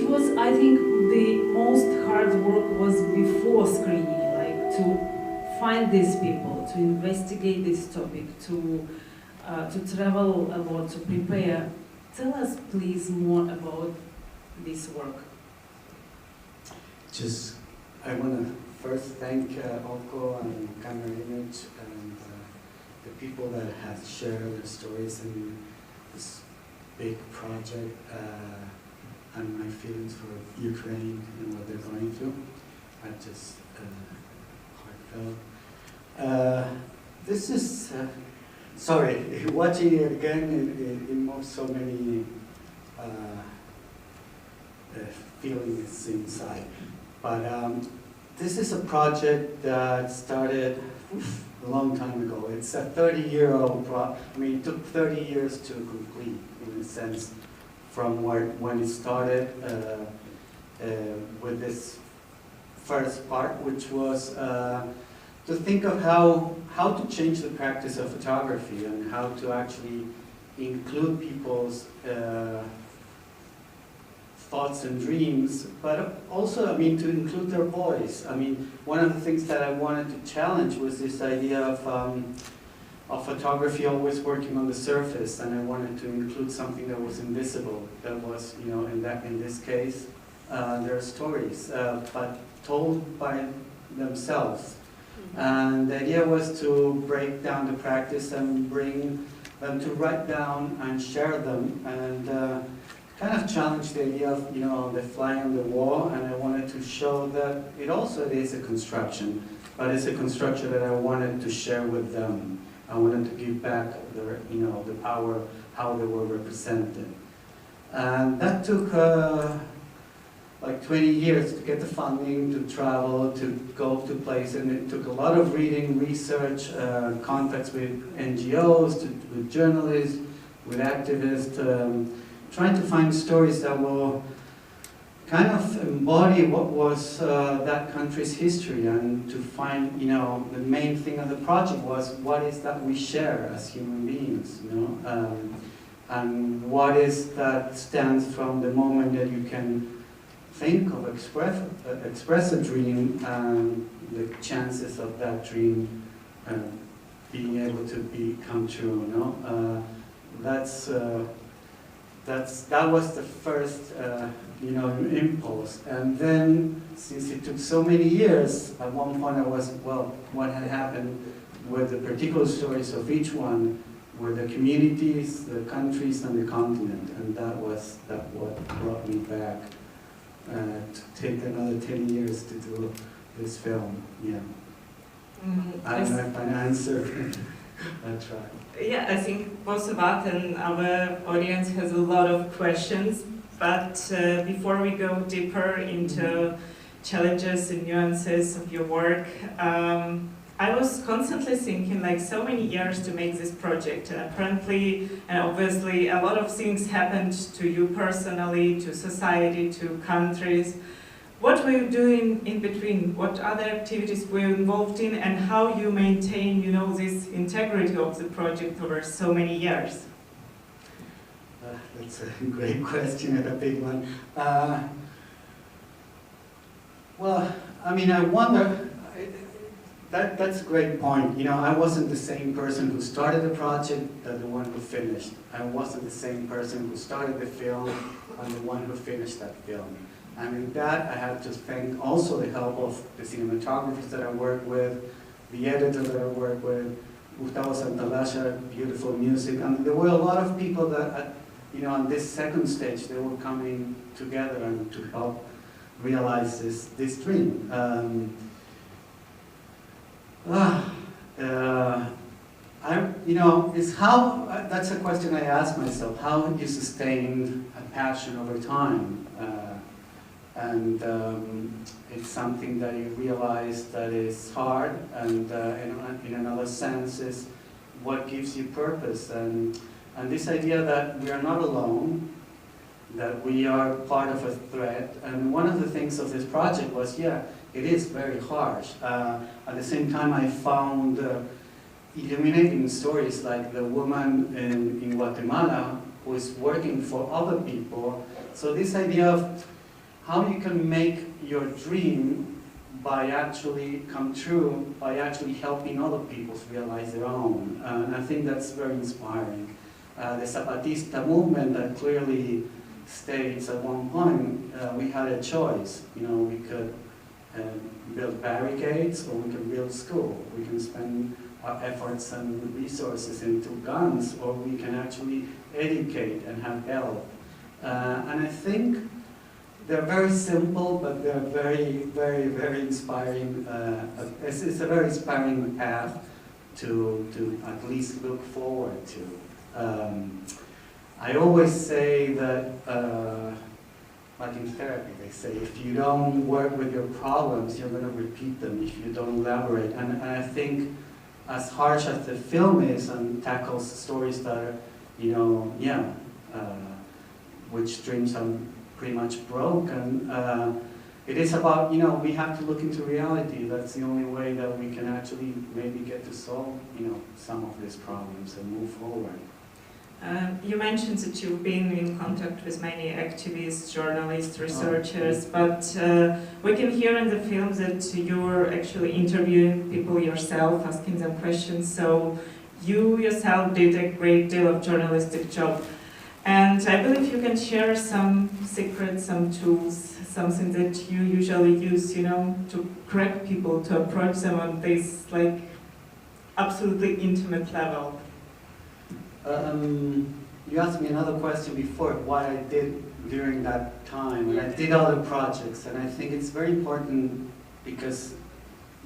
was, I think, the most hard work was before screening, like to find these people, to investigate this topic, to travel a lot, to prepare. Tell us, please, more about this work. I want to first thank Oko and Camera Image and the people that have shared their stories in this big project and my feelings for Ukraine and what they're going through. I just heartfelt. This is, sorry, watching it again, it invokes so many feelings inside. But this is a project that started a long time ago. It's a 30-year-old project. I mean, it took 30 years to complete, in a sense, from when it started with this first part, which was to think of how to change the practice of photography and how to actually include people's thoughts and dreams, but also, I mean, to include their voice. I mean, one of the things that I wanted to challenge was this idea of photography always working on the surface, and I wanted to include something that was invisible, that was, you know, in this case, their stories, but told by themselves. And the idea was to break down the practice and bring them to write down and share them, and kind of challenge the idea of, you know, the fly on the wall, and I wanted to show that it also is a construction, but it's a construction that I wanted to share with them. I wanted to give back their, you know, the power, how they were represented. And that took like 20 years to get the funding, to travel, to go to places, and it took a lot of reading, research, contacts with NGOs, with journalists, with activists, trying to find stories that will kind of embody what was that country's history, and to find, you know, the main thing of the project was what is that we share as human beings, you know, and what is that stands from the moment that you can think of express a dream and the chances of that dream being able to become true, you know. That was the first, you know, impulse. And then, since it took so many years, at one point I was, well, what had happened with the particular stories of each one were the communities, the countries, and the continent. And that what brought me back to take another 10 years to do this film, yeah. I don't know if I answered. I tried. Yeah, I think both of us and our audience has a lot of questions, but before we go deeper into challenges and nuances of your work, I was constantly thinking, like, so many years to make this project, and apparently and obviously a lot of things happened to you personally, to society, to countries. What were you doing in between? What other activities were you involved in, and how you maintain, you know, this integrity of the project over so many years? That's a great question and a big one. Well, I mean, I wonder, that's a great point. You know, I wasn't the same person who started the project that the one who finished. I wasn't the same person who started the film and the one who finished that film. And in that, I have to thank also the help of the cinematographers that I work with, the editor that I work with, Gustavo Santalasha, beautiful music. And there were a lot of people that, you know, on this second stage, they were coming together and to help realize this dream. You know, that's a question I ask myself, how you sustain a passion over time? And it's something that you realize that is hard, and in another sense is what gives you purpose. And this idea that we are not alone, that we are part of a thread. And one of the things of this project was, yeah, it is very harsh. At the same time, I found illuminating stories like the woman in Guatemala who is working for other people. So this idea of how you can make your dream by actually come true, by actually helping other people realize their own. And I think that's very inspiring. The Zapatista movement that clearly states at one point, we had a choice. You know, we could build barricades or we can build school. We can spend our efforts and resources into guns, or we can actually educate and have help. And I think they're very simple, but they're very, very, very inspiring. It's a very inspiring path to at least look forward to. I always say that, like in therapy, they say, if you don't work with your problems, you're going to repeat them if you don't elaborate. And I think, as harsh as the film is and tackles stories that are, you know, which dreams are pretty much broken, it is about, you know, we have to look into reality. That's the only way that we can actually maybe get to solve, you know, some of these problems and move forward. You mentioned that you've been in contact with many activists, journalists, researchers, but we can hear in the film that you're actually interviewing people yourself, asking them questions, so you yourself did a great deal of journalistic job. And I believe you can share some secrets, some tools, something that you usually use, you know, to correct people, to approach them on this, like, absolutely intimate level. You asked me another question before, what I did during that time, and I did other projects, and I think it's very important because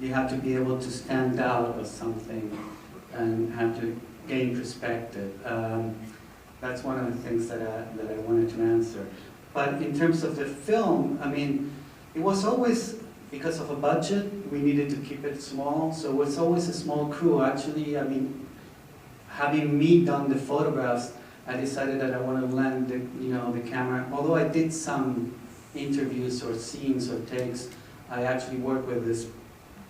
you have to be able to stand out of something and have to gain perspective. That's one of the things that I wanted to answer. But in terms of the film, I mean, it was always, because of a budget, we needed to keep it small, so it was always a small crew. Actually, I mean, having me done the photographs, I decided that I want to lend the, you know, the camera. Although I did some interviews or scenes or takes, I actually worked with this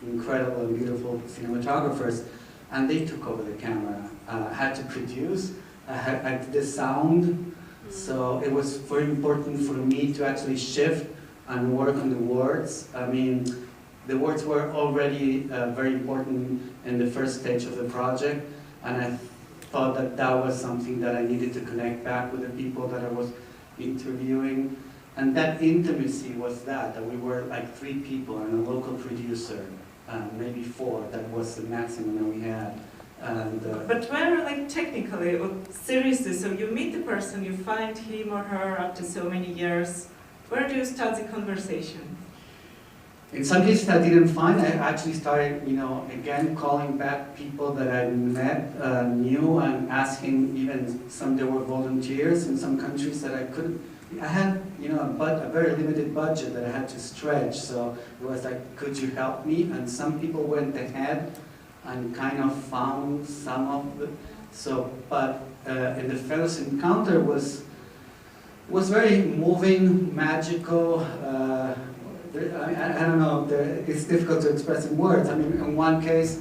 incredible and beautiful cinematographers, and they took over the camera. I had to produce, I did the sound, so it was very important for me to actually shift and work on the words. I mean, the words were already very important in the first stage of the project, and I thought that that was something that I needed to connect back with the people that I was interviewing. And that intimacy was that we were like 3 people and a local producer, maybe 4, that was the maximum that we had. And, but where, like, technically or seriously, so you meet the person, you find him or her after so many years, where do you start the conversation? In some cases I didn't find. I actually started, you know, again calling back people that I met, knew, and asking even some that were volunteers in some countries that I couldn't. I had, you know, a very limited budget that I had to stretch, so it was like, could you help me? And some people went ahead and kind of found some of the. So, but in the first encounter was very moving, magical. I don't know, it's difficult to express in words. I mean, in one case,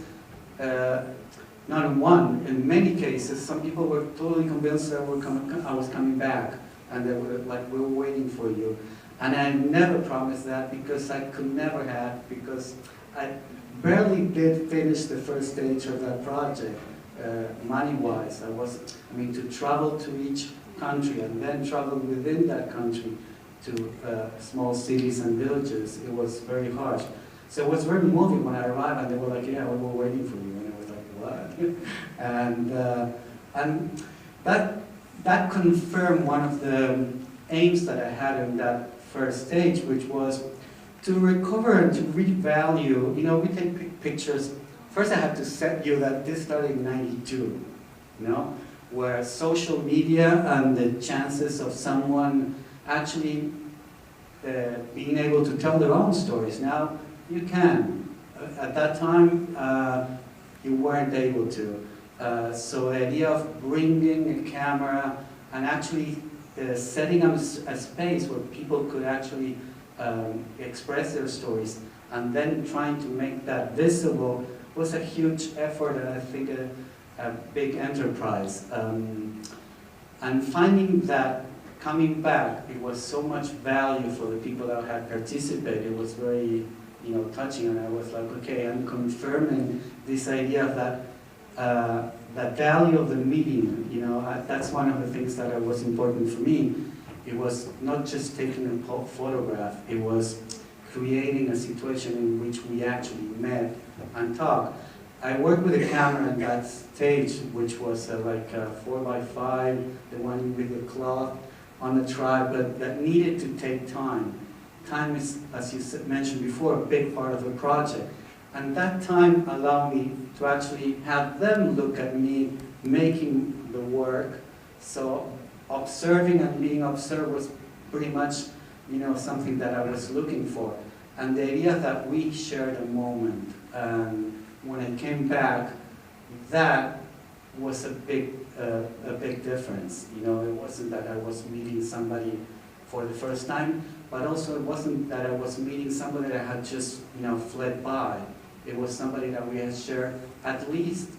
not in one, in many cases, some people were totally convinced that I was coming back, and they were like, we were waiting for you. And I never promised that because I could never have, because I barely did finish the first stage of that project, money-wise. I mean, to travel to each country and then travel within that country to small cities and villages, it was very harsh. So it was very moving when I arrived, and they were like, yeah, we were waiting for you. And I was like, what? And that confirmed one of the aims that I had in that first stage, which was to recover and to revalue. You know, we take pictures. First I have to set you that this started in '92, you know, where social media and the chances of someone actually being able to tell their own stories. Now you can. At that time, you weren't able to. So the idea of bringing a camera and actually setting up a space where people could actually express their stories and then trying to make that visible was a huge effort, and I think a big enterprise. And finding that coming back, it was so much value for the people that had participated. It was very, touching, and I was like, okay, I'm confirming this idea of that value of the meeting. That's one of the things that was important for me. It was not just taking a photograph, it was creating a situation in which we actually met and talked. I worked with a camera in that stage, which was like a 4x5, the one with the cloth on the tripod, but that needed to take time. Time is, as you mentioned before, a big part of the project. And that time allowed me to actually have them look at me making the work. So observing and being observed was pretty much, something that I was looking for. And the idea that we shared a moment. When I came back, that was a big difference. It wasn't that I was meeting somebody for the first time, but also it wasn't that I was meeting somebody that had just, fled by. It was somebody that we had shared at least,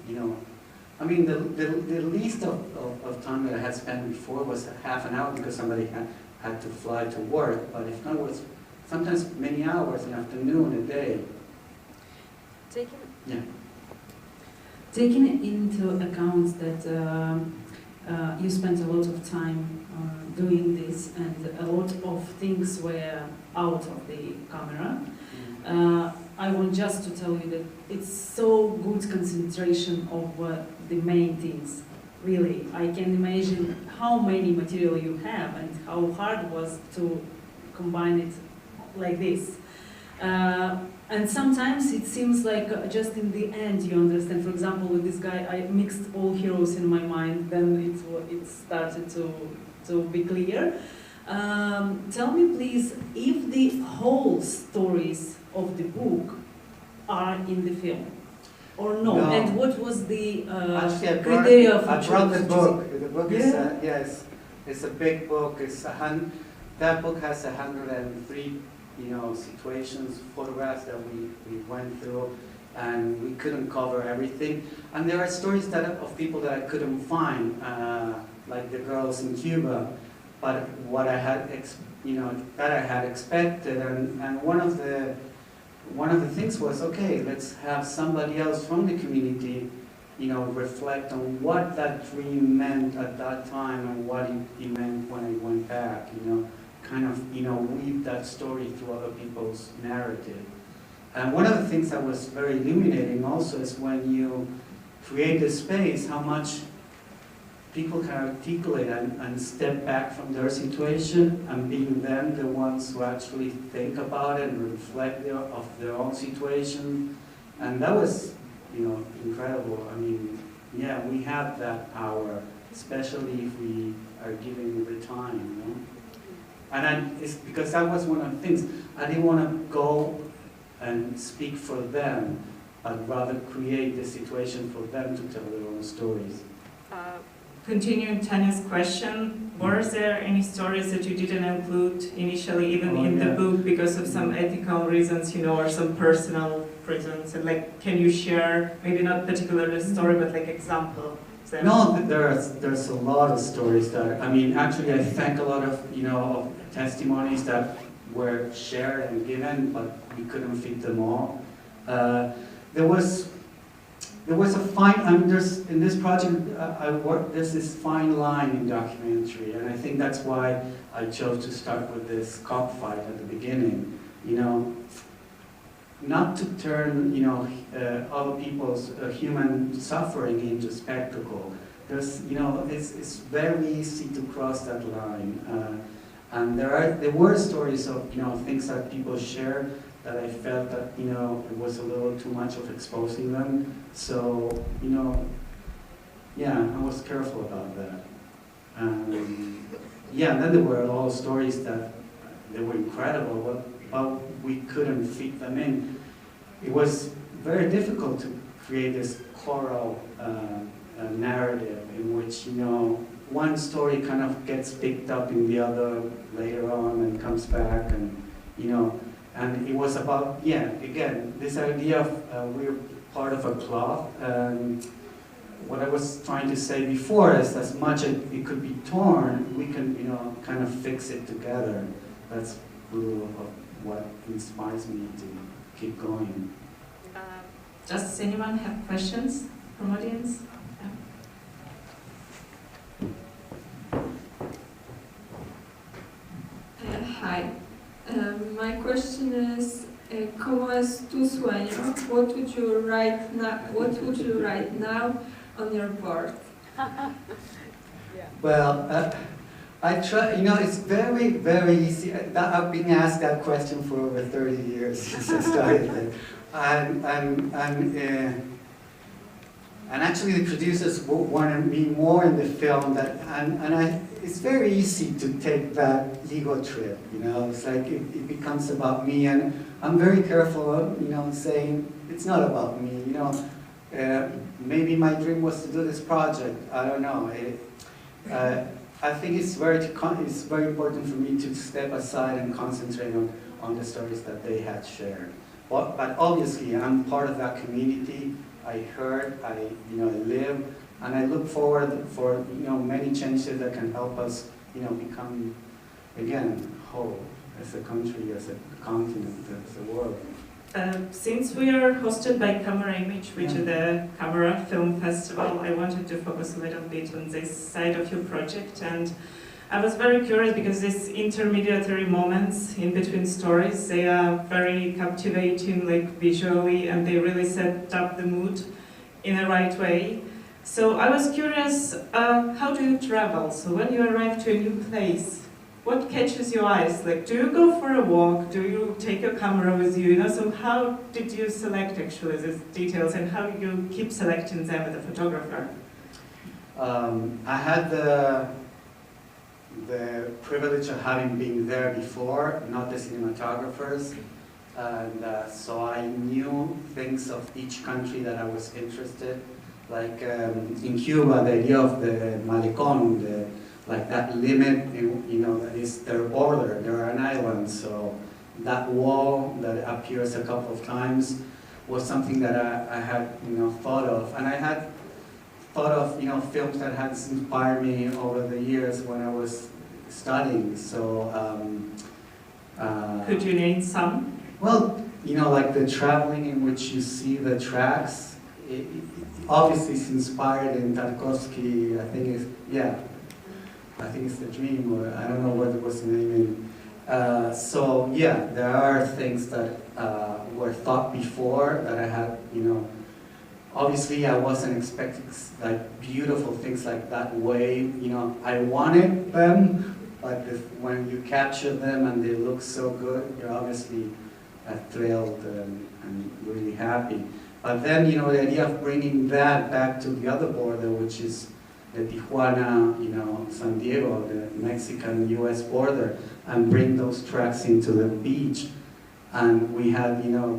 I mean, the least of time that I had spent before was half an hour because somebody had to fly to work, but if not, it was sometimes many hours, an afternoon, a day. Taking into account that you spent a lot of time doing this and a lot of things were out of the camera, I want just to tell you that it's so good concentration of the main things. Really, I can imagine how many material you have and how hard it was to combine it like this. And sometimes it seems like just in the end you understand. For example, with this guy, I mixed all heroes in my mind, then it started to be clear. Tell me please, if the whole stories of the book are in the film, or no? And what was the criteria for I brought the book. choosing? The book is, it's a big book. That book has 103 situations, photographs that we went through, and we couldn't cover everything. And there are stories of people that I couldn't find, like the girls in Cuba, but what I had, that I had expected. And one of the things was, okay, let's have somebody else from the community, reflect on what that dream meant at that time and what it meant when I went back, kind of, weave that story through other people's narrative. And one of the things that was very illuminating also is when you create the space, how much people can articulate and step back from their situation and being them the ones who actually think about it and reflect of their own situation. And that was, incredible. I mean, yeah, we have that power, especially if we are given the time, And it's because that was one of the things. I didn't want to go and speak for them, but rather create the situation for them to tell their own stories. Continuing Tanya's question, were there any stories that you didn't include initially, even in the book, because of some ethical reasons, or some personal reasons? And can you share, maybe not particularly the story, but example? No, there's a lot of stories that, actually I thank a lot of, of testimonies that were shared and given, but we couldn't fit them all. There was a fine, in this project there's this fine line in documentary, and I think that's why I chose to start with this cockfight at the beginning, not to turn, other people's human suffering into spectacle. There's, it's very easy to cross that line. And there were stories of, things that people share that I felt that, it was a little too much of exposing them. So, yeah, I was careful about that. Yeah, and then there were all stories that they were incredible, but we couldn't fit them in. It was very difficult to create this choral narrative in which, one story kind of gets picked up in the other later on and comes back, and and it was about, again, this idea of we're part of a cloth, what I was trying to say before is, as much as it could be torn, we can, you know, kind of fix it together. That's really what inspires me to keep going. Does anyone have questions from audience? Hi. My question is, ¿cómo es tu sueño? What would you write now? What would you write now on your board? Well, I try. You know, it's very, very easy. I've been asked that question for over 30 years since I started it, and actually the producers wanted me more in the film. It's very easy to take that ego trip. You know, it's like it becomes about me, and I'm very careful of, you know, saying it's not about me. You know, maybe my dream was to do this project. I don't know. I think it's very important for me to step aside and concentrate on the stories that they had shared. But obviously, I'm part of that community. I heard, I live, and I look forward for, you know, many changes that can help us, you know, become, again, whole as a country, as a continent, as a world. Since we are hosted by Camera Image, which is the Camera Film Festival, I wanted to focus a little bit on this side of your project. And I was very curious because these intermediary moments in between stories, they are very captivating, like visually, and they really set up the mood in the right way. So I was curious, how do you travel? So when you arrive to a new place, what catches your eyes? Like, do you go for a walk? Do you take your camera with you? You know, so how did you select actually these details, and how you keep selecting them as a photographer? I had the privilege of having been there before, not the cinematographers, and so I knew things of each country that I was interested. Like in Cuba, the idea of the malecón, like that limit, you know, that is their border. They're an island, so that wall that appears a couple of times was something that I had, you know, thought of, and I had thought of, you know, films that had inspired me over the years when I was studying. So, could you name some? Well, you know, like the traveling in which you see the tracks. It obviously is inspired in Tarkovsky. I think it's The Dream, or I don't know what it was the name. So yeah, there are things that were thought before that I had, you know. Obviously, I wasn't expecting like beautiful things like that way. You know, I wanted them, but when you capture them and they look so good, you're obviously thrilled and really happy. But then, you know, the idea of bringing that back to the other border, which is the Tijuana, you know, San Diego, the Mexican-U.S. border, and bring those tracks into the beach. And we had, you know,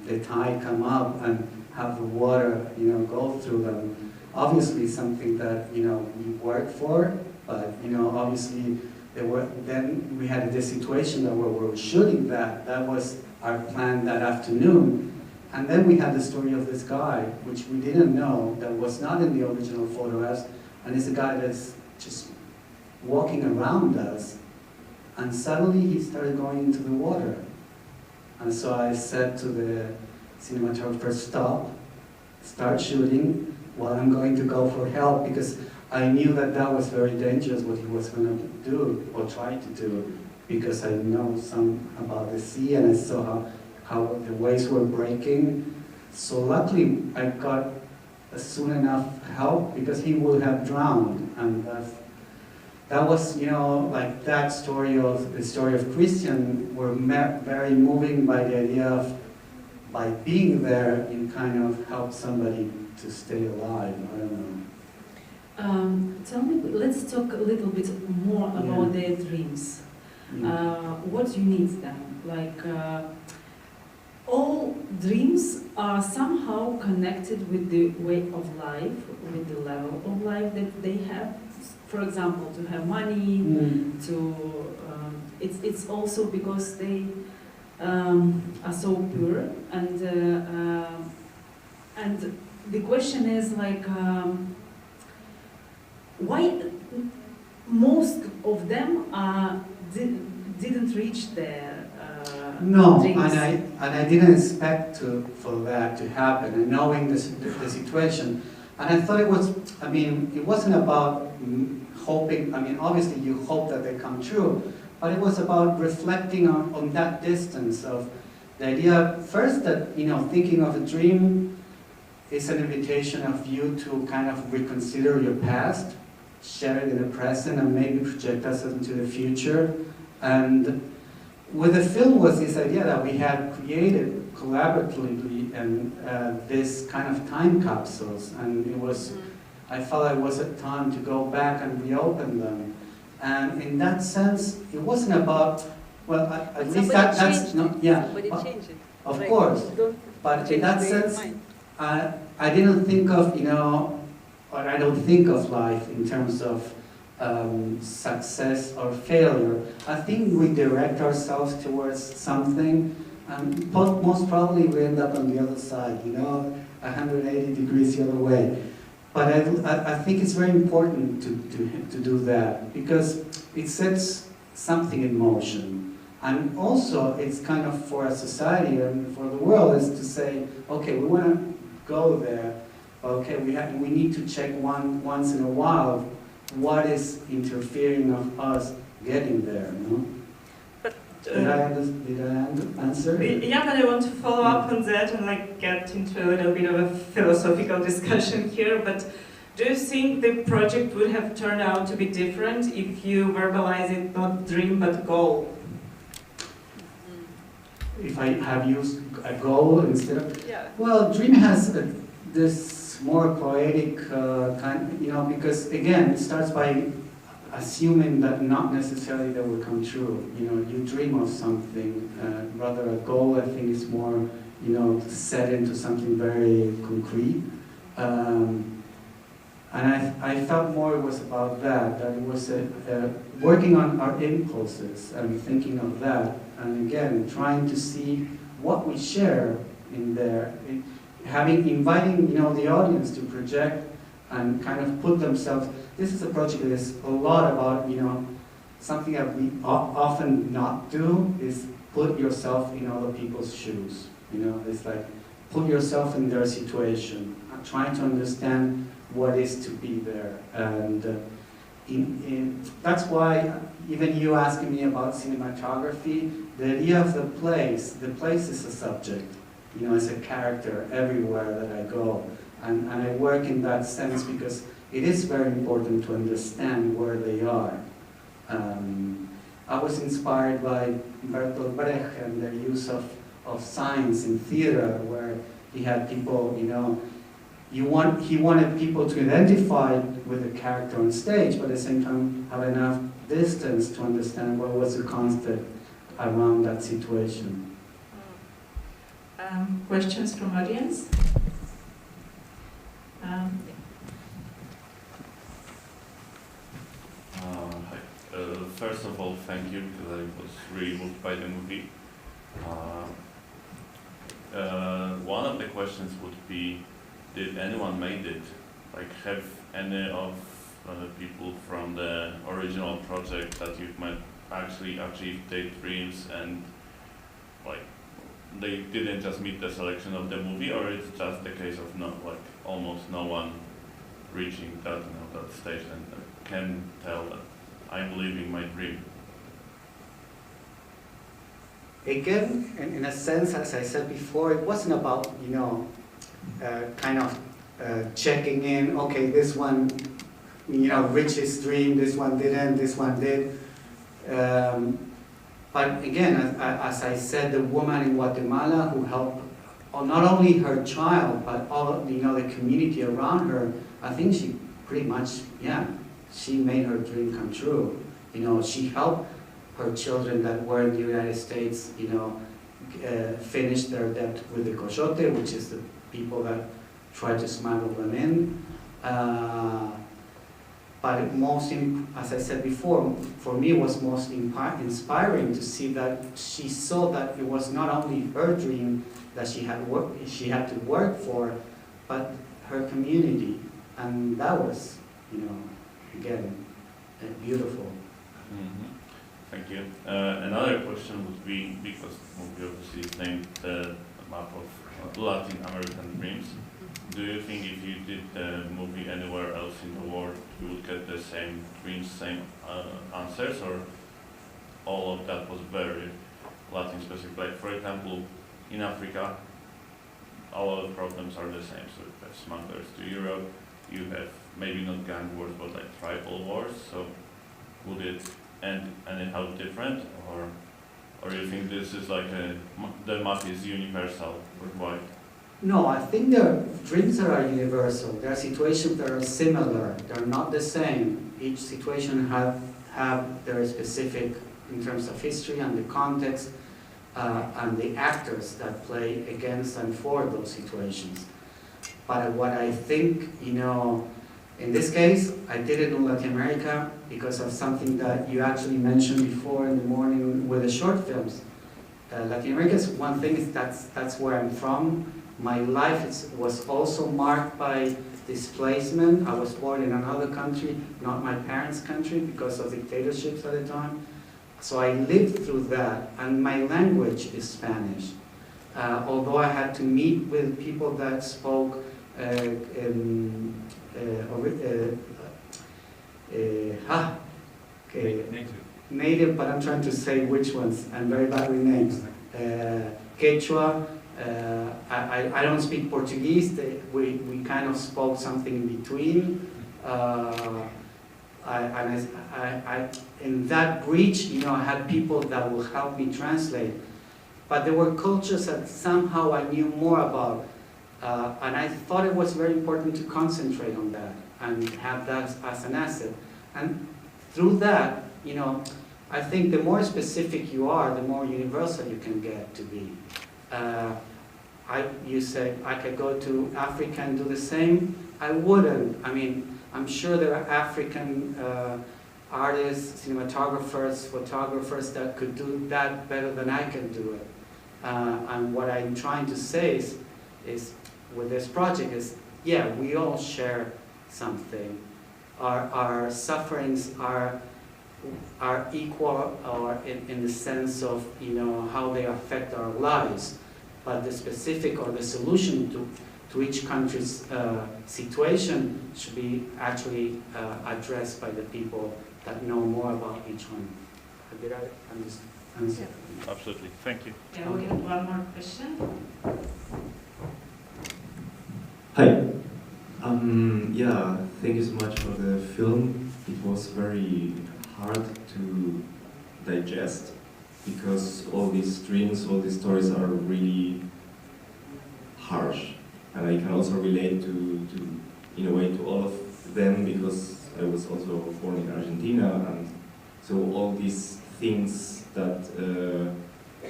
the tide come up and have the water, you know, go through them. Obviously something that, you know, we worked for, but, you know, obviously then we had the situation that where we were shooting that. That was our plan that afternoon. And then we had the story of this guy, which we didn't know, that was not in the original photographs, and it's a guy that's just walking around us, and suddenly he started going into the water. And so I said to the cinematographer, start shooting while I'm going to go for help, because I knew that that was very dangerous what he was going to do, or try to do, because I know some about the sea, and I saw how the waves were breaking. So luckily I got soon enough help, because he would have drowned. And that was, you know, like that story of the story of Christian were very moving by the idea of, by being there, you kind of help somebody to stay alive. I don't know. Tell me, let's talk a little bit more about their dreams. What unites them? Like, all dreams are somehow connected with the way of life, with the level of life that they have. For example, to have money, to it's also because they are so pure, and the question is like, why most of them didn't reach their No, dreams? and I didn't expect for that to happen, and knowing the situation. And I thought it was, I mean, it wasn't about hoping, I mean, obviously you hope that they come true, but it was about reflecting on that distance of the idea, first that, you know, thinking of a dream is an invitation of you to kind of reconsider your past, share it in the present, and maybe project us into the future. And with the film was this idea that we had created collaboratively and this kind of time capsules, and it was, I felt it was a time to go back and reopen them. And in that sense, it wasn't about, well, at least that's not, yeah. Somebody changed it. Of Like, course, don't but in change that their sense, mind. I didn't think of, you know, or I don't think of life in terms of success or failure. I think we direct ourselves towards something, and most probably we end up on the other side, you know, 180 degrees the other way. But I think it's very important to do that, because it sets something in motion. And also, it's kind of for a society and for the world is to say, okay, we want to go there. Okay, we need to check once in a while what is interfering of us getting there. You know? But, did I answer? Yeah, but I want to follow up on that and like get into a little bit of a philosophical discussion here. But do you think the project would have turned out to be different if you verbalize it not dream but goal? If I have used a goal instead of... Yeah. Well, dream has this more poetic kind, you know, because again, it starts by assuming that not necessarily that will come true. You know, you dream of something, rather a goal I think is more, you know, set into something very concrete. And I felt more it was about that it was working on our impulses and thinking of that. And again, trying to see what we share in there, inviting, you know, the audience to project and kind of put themselves. This is a project that is a lot about, you know, something that we often not do is put yourself in other people's shoes. You know, it's like put yourself in their situation, trying to understand what is to be there. And that's why even you asking me about cinematography, the idea of the place is a subject, you know, as a character everywhere that I go. And I work in that sense because it is very important to understand where they are. I was inspired by Bertolt Brecht and the use of signs in theater, where he had people, you know, he wanted people to identify with the character on stage, but at the same time have enough distance to understand what was the concept around that situation. Questions from audience? First of all, thank you, because I was really moved by the movie. One of the questions would be, did anyone made it? Like, have any of people from the original project that you've met actually achieved their dreams, and like they didn't just meet the selection of the movie, or it's just the case of almost no one reaching that, you know, that stage and can tell that I'm living my dream? Again, in a sense, as I said before, it wasn't about, you know, checking in, okay, this one, you know, reached his dream, this one didn't, this one did. But again, as I said, the woman in Guatemala who helped not only her child, but all, you know, the community around her, I think she pretty much, yeah, she made her dream come true. You know, she helped her children that were in the United States, you know, finish their debt with the coyote, which is the people that try to smuggle them in. But as I said before, for me it was most inspiring to see that she saw that it was not only her dream that she had to work for, but her community, and that was, you know, again, beautiful. Mm-hmm. Thank you. Another question would be, because the movie obviously is named the map of Latin American dreams, do you think if you did the movie anywhere else in the world, you would get the same dreams, same answers, or all of that was very Latin specific? Like, for example, in Africa, a lot of problems are the same. So you have smugglers to Europe, you have maybe not gang wars, but like tribal wars. So would it end anyhow different, or you think this is like the map is universal worldwide? No, I think the dreams are universal. There are situations that are similar. They're not the same. Each situation have their specific, in terms of history and the context, and the actors that play against and for those situations. But what I think, you know, in this case, I did it in Latin America because of something that you actually mentioned before in the morning with the short films. Latin America is one thing, is that's where I'm from. My life was also marked by displacement. I was born in another country, not my parents' country, because of dictatorships at the time. So I lived through that, and my language is Spanish. Although I had to meet with people that spoke native, but I'm trying to say which ones. I'm very bad with names. Quechua. I don't speak Portuguese. We kind of spoke something in between. In that breach, you know, I had people that will help me translate. But there were cultures that somehow I knew more about. And I thought it was very important to concentrate on that and have that as an asset. And through that, you know, I think the more specific you are, the more universal you can get to be. You said I could go to Africa and do the same. I wouldn't. I mean, I'm sure there are African artists, cinematographers, photographers that could do that better than I can do it. And what I'm trying to say is with this project is, yeah, we all share something. Our sufferings are equal, or in the sense of, you know, how they affect our lives. But the specific or the solution to each country's situation should be actually addressed by the people that know more about each one. Did I understand? Absolutely. Thank you. Yeah, we have one more question. Hi. Yeah, thank you so much for the film. It was very hard to digest because all these dreams, all these stories are really harsh. And I can also relate to in a way, to all of them because I was also born in Argentina, and so all these things that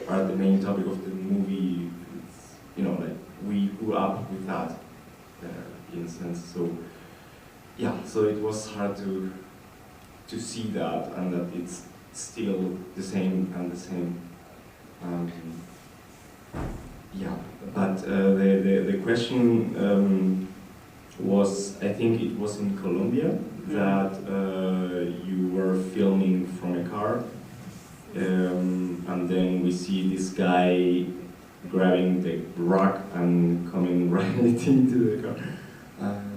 are the main topic of the movie, you know, like we grew up with that in a sense. So yeah, so it was hard to see that, and that it's still the same and the same. Yeah, but the question was, I think it was in Colombia, that you were filming from a car, and then we see this guy grabbing the rock and coming right into the car.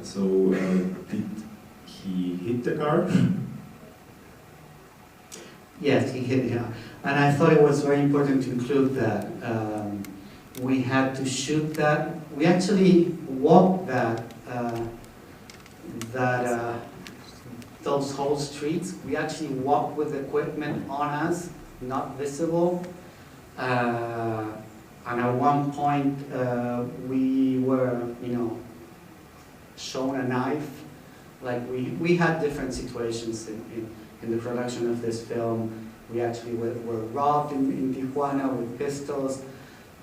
So did he hit the car? Yes, he hit, yeah. And I thought it was very important to include that. We had to shoot that. We actually walked those whole streets. We actually walked with equipment on us, not visible. And at one point, we were, you know, shown a knife. Like we had different situations in the production of this film. We actually were robbed in Tijuana with pistols,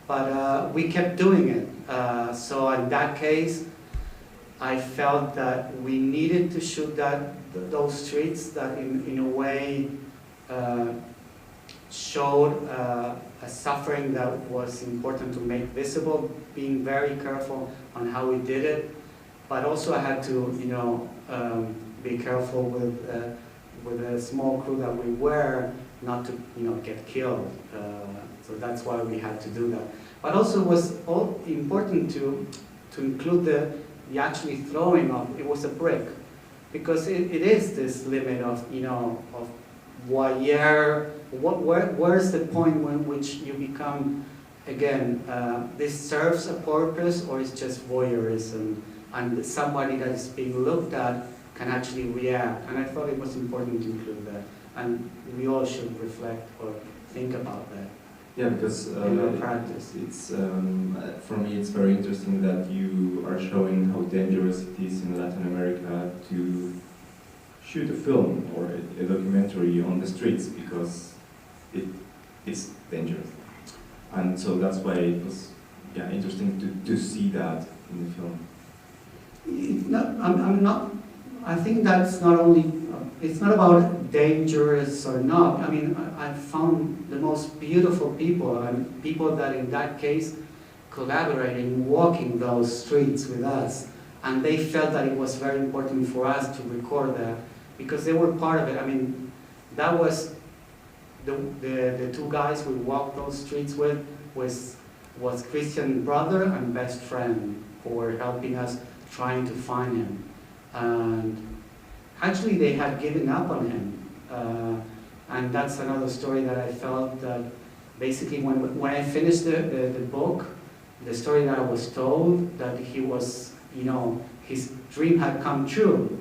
but we kept doing it. So in that case, I felt that we needed to shoot those streets that in a way showed a suffering that was important to make visible, being very careful on how we did it. but also I had to, you know, be careful with a small crew that we were, not to, you know, get killed. So that's why we had to do that. But also it was important to include the actually throwing of, it was a brick, because it is this limit of, you know, of voyeur. Where's the point when which you become, again, this serves a purpose, or it's just voyeurism, and somebody that is being looked at can actually react. And I thought it was important to include that, and we all should reflect or think about that. Yeah, because in our practice. It's for me it's very interesting that you are showing how dangerous it is in Latin America to shoot a film or a documentary on the streets, because it's dangerous. And so that's why it was interesting to see that in the film. No, I think that's not only, it's not about dangerous or not. I mean, I found the most beautiful people, and people that in that case collaborating, walking those streets with us. And they felt that it was very important for us to record that, because they were part of it. I mean, that was the two guys we walked those streets with was Christian's brother and best friend, who were helping us trying to find him. And actually they had given up on him. And that's another story that I felt that basically when I finished the book, the story that I was told, that he was, you know, his dream had come true.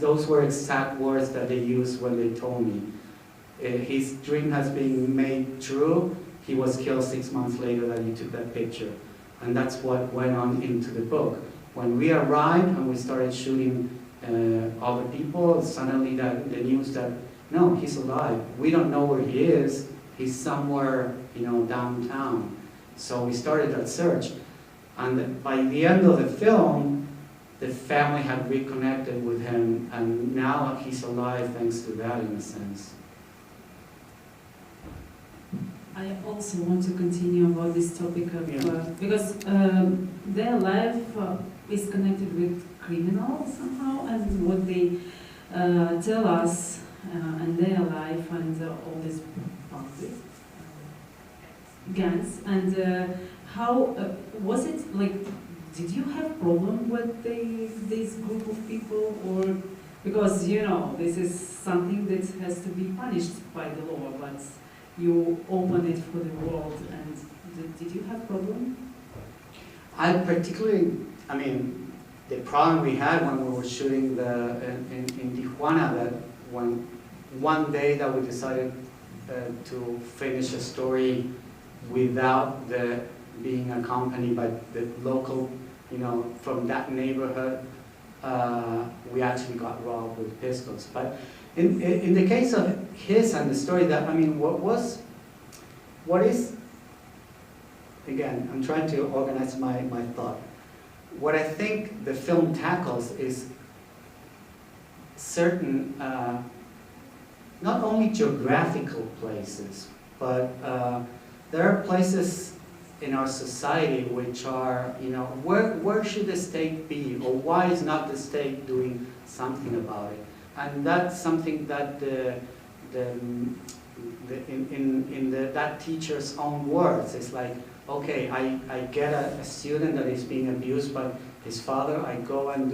Those were exact words that they used when they told me. His dream has been made true. He was killed 6 months later that he took that picture. And that's what went on into the book. When we arrived and we started shooting other people, suddenly the news that, no, he's alive. We don't know where he is. He's somewhere, you know, downtown. So we started that search. And by the end of the film, the family had reconnected with him, and now he's alive thanks to that, in a sense. I also want to continue about this topic of, because their life is connected with criminals somehow, and what they tell us and their life and all these gangs. And how was it like? Did you have problem with this group of people, or because you know this is something that has to be punished by the law, but you open it for the world, and did you have problem? I particularly, I mean, the problem we had when we were shooting in Tijuana, that one day that we decided to finish a story without being accompanied by the local, you know, from that neighborhood, we actually got robbed with pistols. But in the case of his and the story that, I mean, what is, again, I'm trying to organize my thought. What I think the film tackles is certain, not only geographical places, but there are places in our society which are, you know, where should the state be, or why is not the state doing something about it? And that's something that that teacher's own words, it's like, okay, I get a student that is being abused by his father, I go and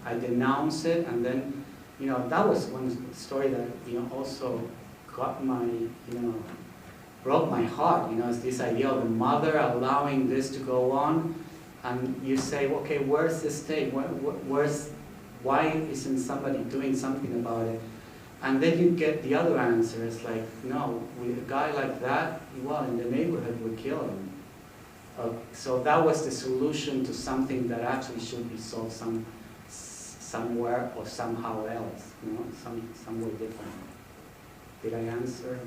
I denounce it, and then, you know, that was one story that, you know, also got my, you know, broke my heart, you know, it's this idea of the mother allowing this to go on, and you say, okay, where's the state, why isn't somebody doing something about it? And then you get the other answer, it's like, no, with a guy like that, well, in the neighborhood, we kill him. So that was the solution to something that actually should be solved somewhere or somehow else, you know, somewhere different. Did I answer?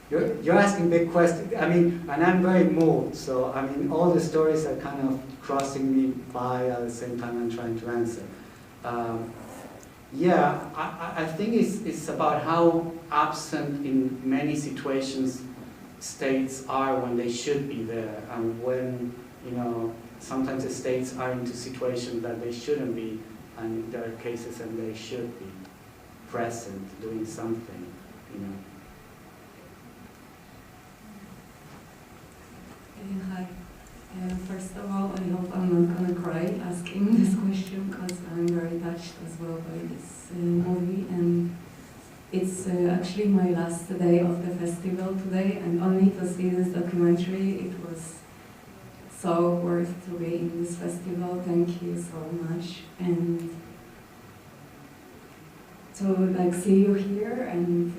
You're asking big questions. I mean, and I'm very moved. So I mean, all the stories are kind of crossing me by at the same time I'm trying to answer. Yeah, I think it's about how absent in many situations states are when they should be there, and when, you know, sometimes the states are into situations that they shouldn't be, and there are cases and they should be present, doing something, you know. Hi. First of all, I hope I'm not gonna cry asking this question, because I'm very touched as well by this movie, and it's actually my last day of the festival today, and only to see this documentary, it was so worth to be in this festival. Thank you so much, and to like see you here and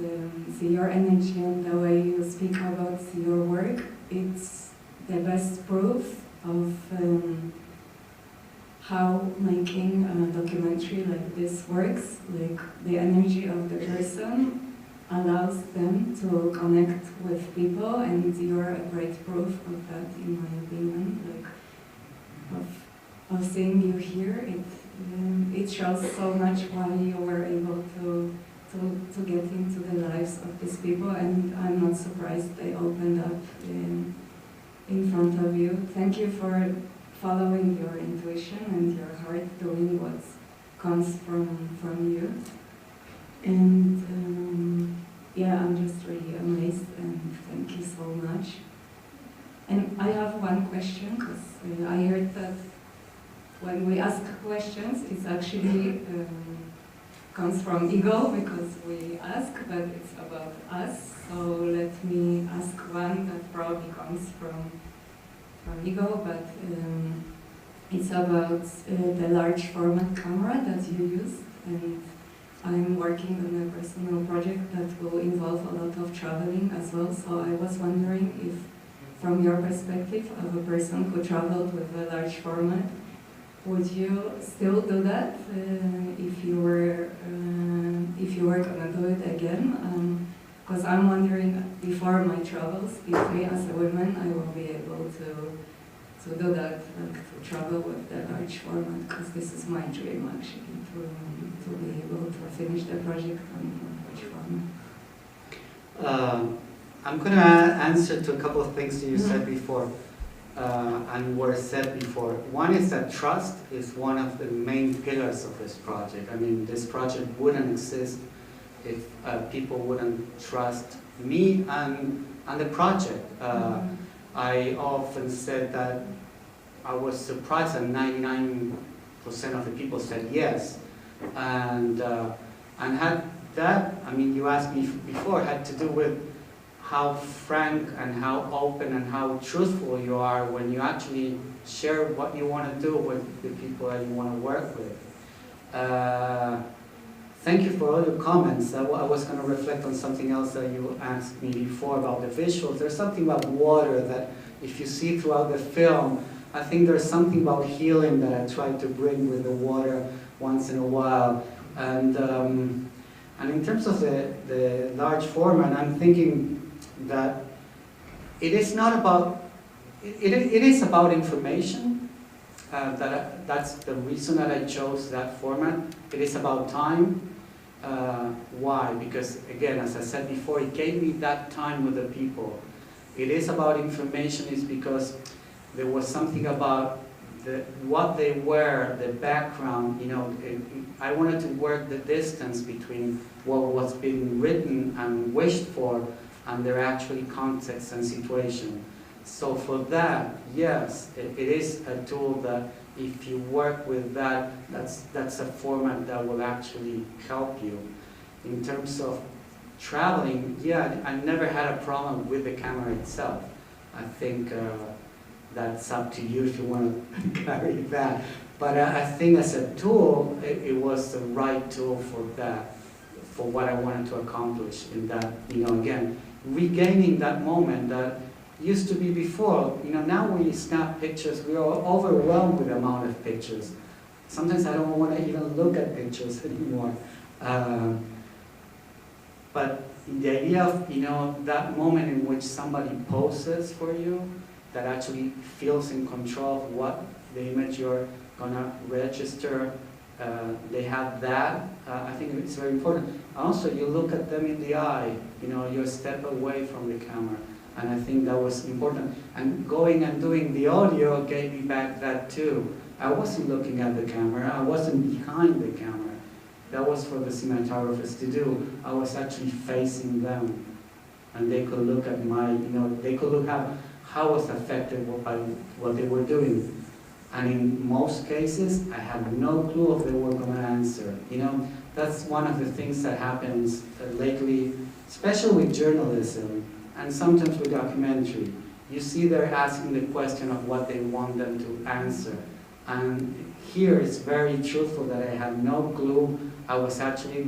see your energy and the way you speak about your work. It's the best proof of how making a documentary like this works. Like the energy of the person allows them to connect with people, and you're a great proof of that, in my opinion. Like of seeing you here, it shows so much why you were able to get into the lives of these people, and I'm not surprised they opened up in front of you. Thank you for following your intuition and your heart, doing what comes from you. And yeah, I'm just really amazed, and thank you so much. And I have one question, because I heard that when we ask questions, it's actually comes from ego, because we ask, but it's about us. So let me ask one that probably comes from ego, but it's about the large format camera that you use. And I'm working on a personal project that will involve a lot of traveling as well. So I was wondering if, from your perspective of a person who traveled with a large format, would you still do that if you were gonna do it again? Because I'm wondering, before my travels, if me as a woman, I will be able to do that, like to travel with the large format, because this is my dream actually, to be able to finish the project on large format. I'm going to answer to a couple of things that you said before, and were said before. One is that trust is one of the main pillars of this project. I mean, this project wouldn't exist if people wouldn't trust me and the project. I often said that I was surprised that 99% of the people said yes, and had that, I mean, you asked me before, had to do with how frank and how open and how truthful you are when you actually share what you want to do with the people that you want to work with. Thank you for all your comments. I was going to reflect on something else that you asked me before about the visuals. There's something about water that if you see throughout the film, I think there's something about healing that I try to bring with the water once in a while. And in terms of the large format, I'm thinking that it is not about, it is about information. That's the reason that I chose that format. It is about time. Why? Because again, as I said before, it gave me that time with the people. It is about information is because there was something about what they were, the background, you know. I wanted to work the distance between what was being written and wished for and their actually context and situation. So for that, yes, it is a tool that if you work with that, that's a format that will actually help you. In terms of traveling, yeah, I never had a problem with the camera itself. I think that's up to you if you want to carry that. But I think as a tool, it was the right tool for that, for what I wanted to accomplish in that, you know, again, regaining that moment that used to be before. You know, now when you snap pictures, we are overwhelmed with the amount of pictures. Sometimes I don't want to even look at pictures anymore. But the idea of, you know, that moment in which somebody poses for you, that actually feels in control of what the image you're gonna register, they have that. I think it's very important. Also, you look at them in the eye. You know, you're a step away from the camera. And I think that was important. And going and doing the audio gave me back that too. I wasn't looking at the camera, I wasn't behind the camera. That was for the cinematographers to do. I was actually facing them. And they could look at my, they could look at how I was affected by what they were doing. And in most cases, I had no clue if they were going to answer. That's one of the things that happens lately, especially with journalism, and sometimes with documentary. You see they're asking the question of what they want them to answer. And here it's very truthful that I had no clue. I was actually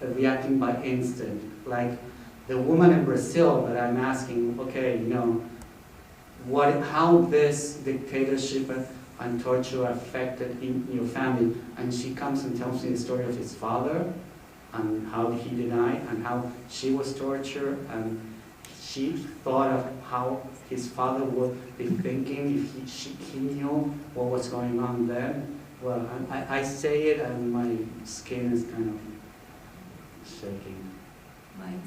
reacting by instinct. Like the woman in Brazil that I'm asking, okay, how this dictatorship and torture affected in your family, and she comes and tells me the story of his father, and how he denied, and how she was tortured, and she thought of how his father would be thinking if he knew what was going on then. Well, I say it and my skin is kind of shaking. Right.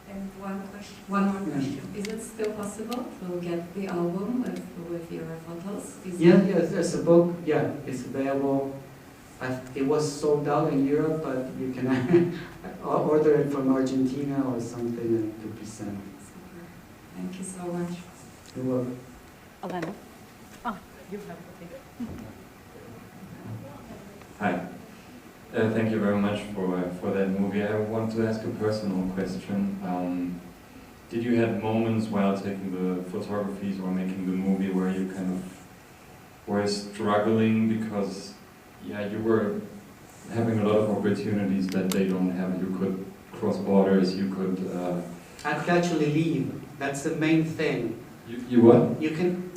And one more question. Is it still possible to get the album with your photos? There's a book. Yeah, it's available. It was sold out in Europe, but you can order it from Argentina or something and it could be sent. Super. Thank you so much. You're welcome. Elena. You have okay. Hi. Thank you very much for that movie. I want to ask a personal question. Did you have moments while taking the photographies or making the movie where you kind of were struggling because, you were having a lot of opportunities that they don't have? You could cross borders, you could... I could actually leave. That's the main thing. You what? You can...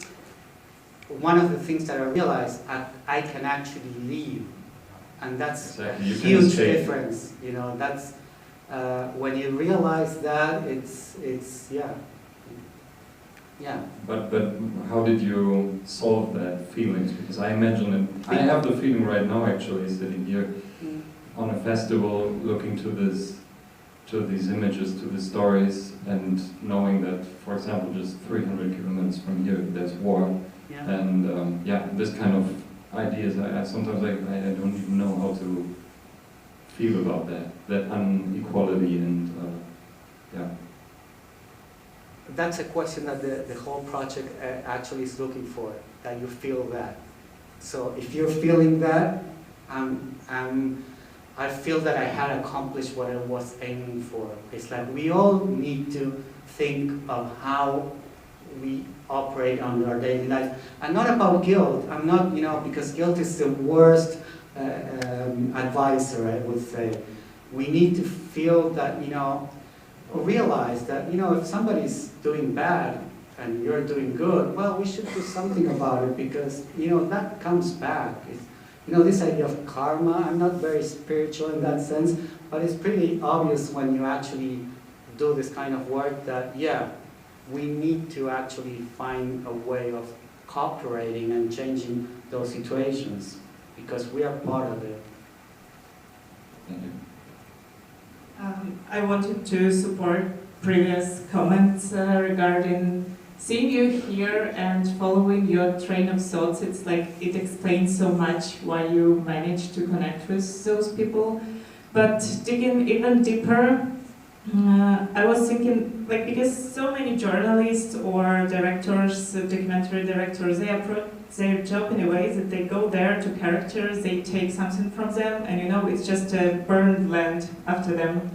One of the things that I realized, I can actually leave. And that's exactly. a huge difference, that's, when you realize that, it's yeah. But how did you solve that feelings? Because I imagine it, I have the feeling right now actually sitting here on a festival looking to these images, to the stories, and knowing that, for example, just 300 kilometers from here there's war. Yeah. And this kind of ideas, I sometimes I don't even know how to feel about that inequality and That's a question that the whole project actually is looking for, that you feel that. So if you're feeling that, I feel that I had accomplished what I was aiming for. It's like we all need to think of how we operate on our daily life. And not about guilt. I'm not, because guilt is the worst advisor, I would say. We need to feel that, realize that, if somebody's doing bad and you're doing good, well, we should do something about it because, that comes back. This idea of karma, I'm not very spiritual in that sense, but it's pretty obvious when you actually do this kind of work that, we need to actually find a way of cooperating and changing those situations because we are part of it. Thank you. I wanted to support previous comments regarding seeing you here and following your train of thoughts. It's like it explains so much why you managed to connect with those people. But digging even deeper, I was thinking, because so many journalists or directors, documentary directors, they approach their job in a way that they go there to characters, they take something from them, and it's just a burned land after them.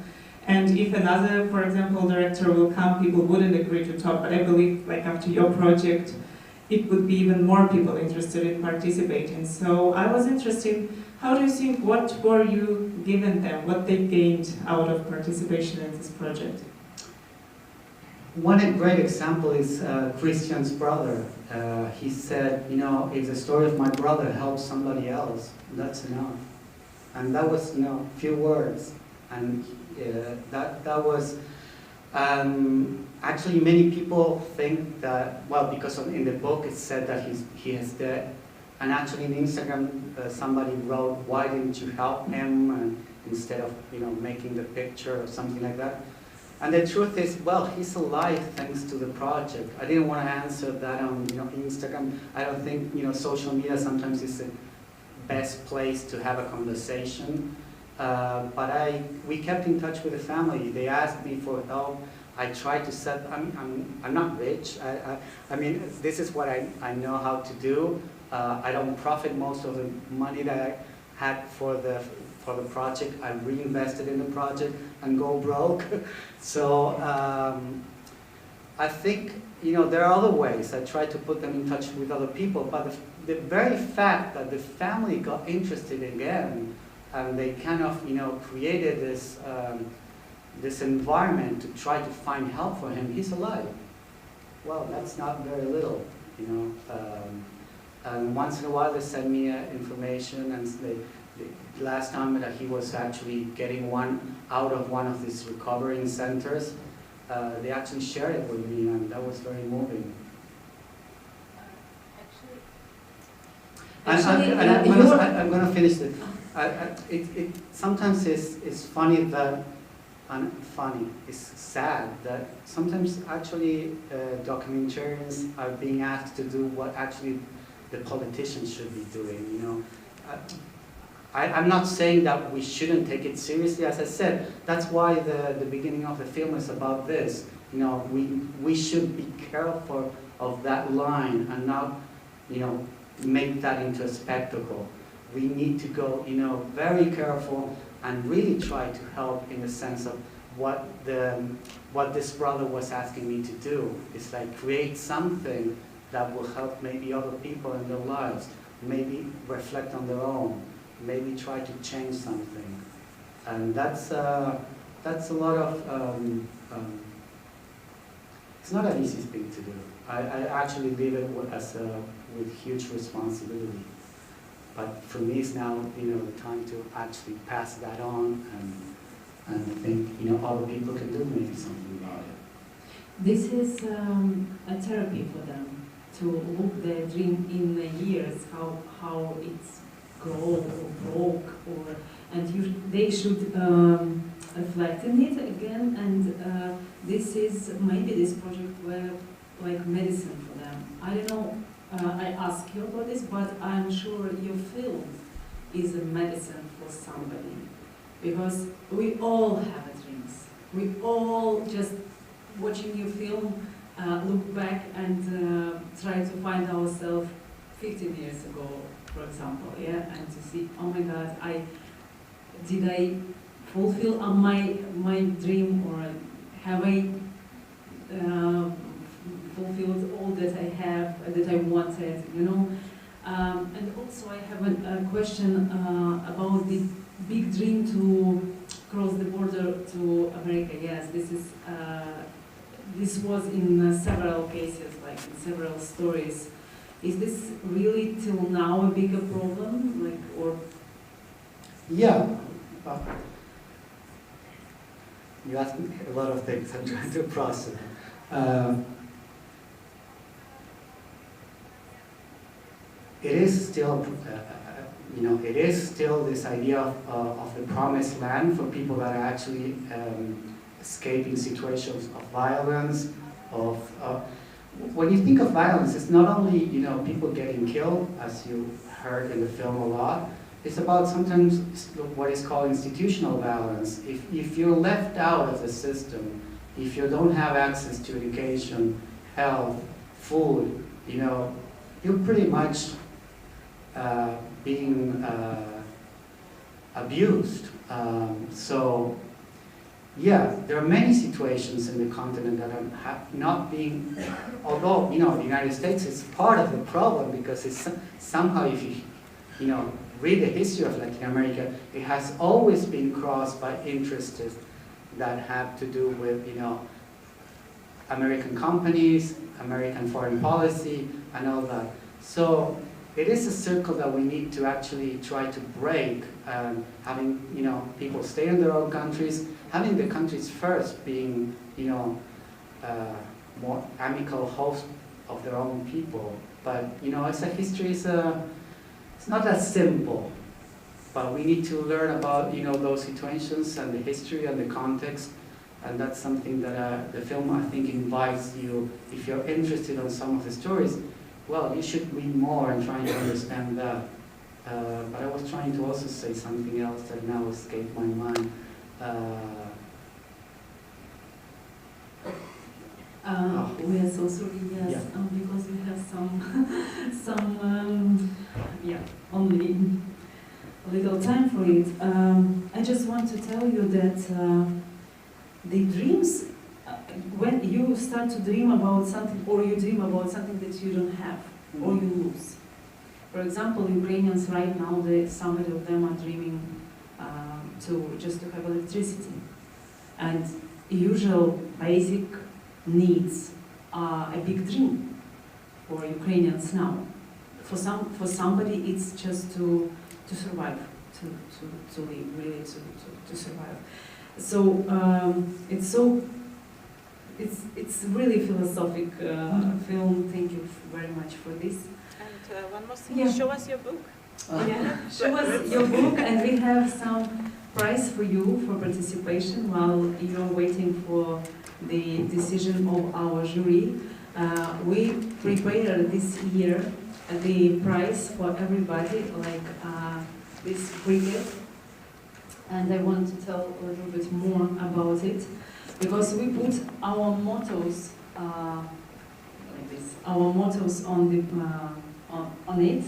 And if another, for example, director will come, people wouldn't agree to talk, but I believe, after your project, it would be even more people interested in participating. So I was interested, how do you think, what were you given them, what they gained out of participation in this project? One great example is Christian's brother. He said, if the story of my brother helps somebody else, that's enough. And that was, few words. And that was, actually many people think that, well, because in the book it said that he is dead. And actually in Instagram, somebody wrote, why didn't you help him instead of, making the picture or something like that. And the truth is, well, he's alive thanks to the project. I didn't want to answer that on Instagram. I don't think social media sometimes is the best place to have a conversation. But we kept in touch with the family. They asked me for help. I tried to set. I'm not rich. I mean, this is what I know how to do. I don't profit most of the money that I had for the project. I reinvested in the project and go broke. So I think there are other ways. I try to put them in touch with other people, but the very fact that the family got interested again, and they kind of created this environment to try to find help for him. He's alive. Well, that's not very little, and once in a while they send me information, and the last time that he was actually getting out of one of these recovering centers, they actually shared it with me, and that was very moving. I'm going to finish it. It sometimes it's funny that, it's sad that sometimes actually documentarians are being asked to do what actually the politicians should be doing. I'm not saying that we shouldn't take it seriously. As I said, that's why the beginning of the film is about this. We should be careful of that line and not, make that into a spectacle. We need to go, very careful and really try to help in the sense of what this brother was asking me to do. It's like create something that will help maybe other people in their lives, maybe reflect on their own, maybe try to change something. And that's a lot of, it's not an easy thing to do. I actually live it with huge responsibility. But for me, it's now the time to actually pass that on, and I think other people can do maybe something about it. This is a therapy for them to look their dream in the years, how it's grow or broke, and they should reflect in it again. And this is maybe this project were like medicine for them. I don't know. I ask you about this, but I'm sure your film is a medicine for somebody, because we all have dreams. We all just watching your film look back and try to find ourselves 15 years ago, for example, yeah, and to see, oh my God, did I fulfill my dream, or have I fulfilled all that I have, that I wanted, and also I have a question about the big dream to cross the border to America. Yes, this was in several cases, like in several stories. Is this really till now a bigger problem, or? Yeah. You asked me a lot of things. I'm trying to process. It is still, it is still this idea of the promised land for people that are actually escaping situations of violence. When you think of violence, it's not only people getting killed, as you heard in the film a lot. It's about sometimes what is called institutional violence. If you're left out of the system, if you don't have access to education, health, food, you're pretty much being abused. So, yeah, there are many situations in the continent that are not being, although, the United States is part of the problem, because it's somehow, if you, read the history of Latin America, it has always been crossed by interests that have to do with, American companies, American foreign policy, and all that. So it is a circle that we need to actually try to break, having, people stay in their own countries, having the countries first being, more amicable hosts of their own people. But, as a history, it's not that simple, but we need to learn about, those situations and the history and the context, And that's something that the film, I think, invites you, if you're interested in some of the stories, well, you should read more and try to understand that. But I was trying to also say something else that now escaped my mind. We are so sorry, yes, Yeah. Because we have only a little time for it. I just want to tell you that the dreams, when you start to dream about something, or you dream about something that you don't have, or you lose. For example, Ukrainians right now, somebody of them are dreaming just to have electricity. And usual basic needs are a big dream for Ukrainians now. For somebody, it's just to survive, to live, really to survive. So it's really philosophic film. Thank you very much for this. And one more thing, Yeah. show us your book. Yeah, show us your book, and we have some prize for you for participation while you're waiting for the decision of our jury. We prepared this year the prize for everybody, like this briquet, and I want to tell a little bit more about it, because we put our mottos like this, our mottos on the on it.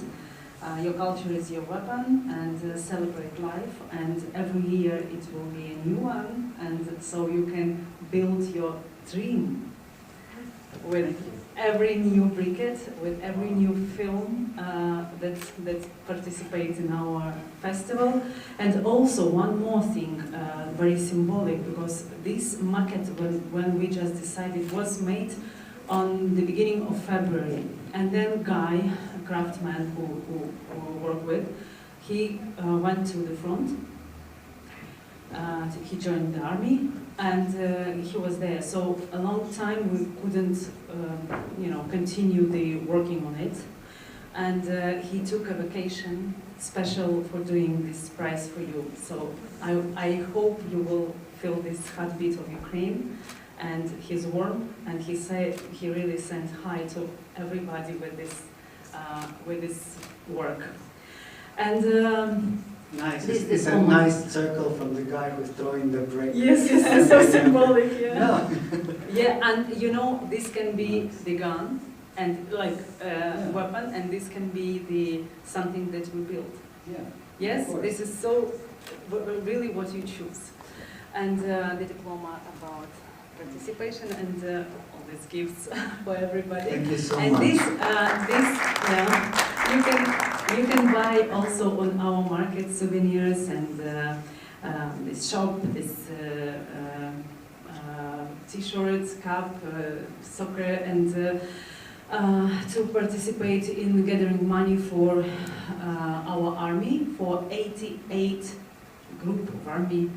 Your culture is your weapon, and celebrate life, and every year it will be a new one, and so you can build your dream with every new briquet, with every new film that participates in our festival. And also one more thing, very symbolic, because this maquette, when we just decided, was made on the beginning of February, and then Guy, a craftsman who we work with, he went to the front. He joined the army, and he was there. So a long time we couldn't, continue the working on it. And he took a vacation special for doing this prize for you. So I hope you will feel this heartbeat of Ukraine. And he's warm, and he really sent hi to everybody with this work. And Nice. This It's a nice circle from the guy who's throwing the brick. yes, it's so symbolic. Yeah. No. Yeah, and this can be the gun and like weapon, and this can be something that we build. Yeah. Yes, Of course. this is so really what you choose. And the diploma about participation and all these gifts for everybody. Thank you so And much. you can buy also on our market souvenirs and this shop, this t-shirts, cap, soccer, and to participate in gathering money for our army, for 88 group of army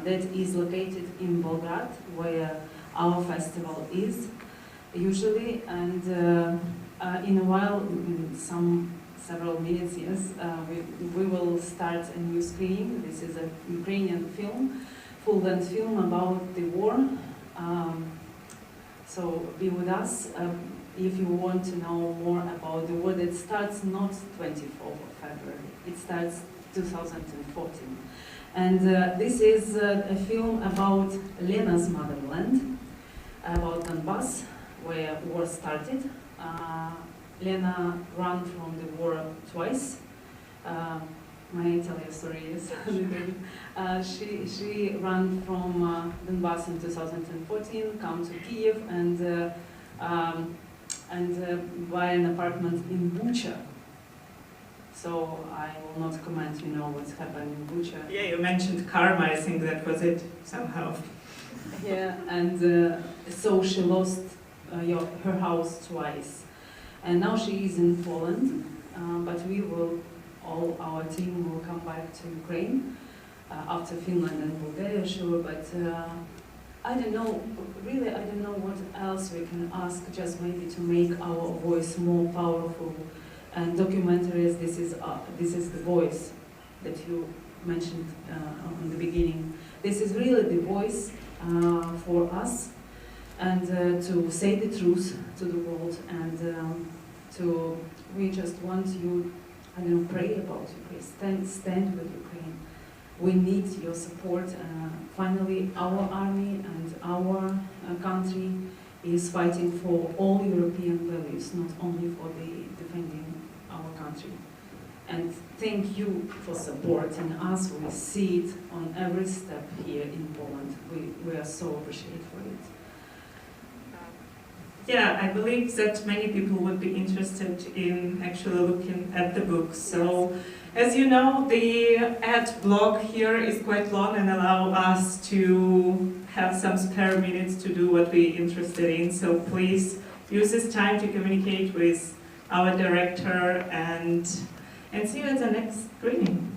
that is located in Belgrade, where our festival is usually, and in a while, several minutes, yes, we will start a new screening. This is a Ukrainian film, full-length film about the war. So be with us if you want to know more about the war that starts not 24th of February, it starts 2014. And this is a film about Lena's motherland, about Donbass, where war started. Lena ran from the war twice. May I tell you a story? Yes. She ran from Donbass in 2014, come to Kiev, and buy an apartment in Bucha. So I will not comment, what's happened in Bucha. Yeah, you mentioned karma, I think that was it, somehow. Yeah, and so she lost her house twice. And now she is in Poland, but all our team will come back to Ukraine after Finland and Bulgaria, sure, but I don't know what else we can ask, just maybe to make our voice more powerful. And documentaries, this is the voice that you mentioned in the beginning. this is really the voice for us, and to say the truth to the world, and we just want you, I don't know, pray about Ukraine, stand with Ukraine. We need your support. Finally, our army and our country is fighting for all European values, not only for the defending our country. And thank you for supporting us. We see it on every step here in Poland. We are so appreciative for it. Yeah, I believe that many people would be interested in actually looking at the book. So, as you know, the ad block here is quite long and allow us to have some spare minutes to do what we're interested in. So please use this time to communicate with our director and see you at the next screening.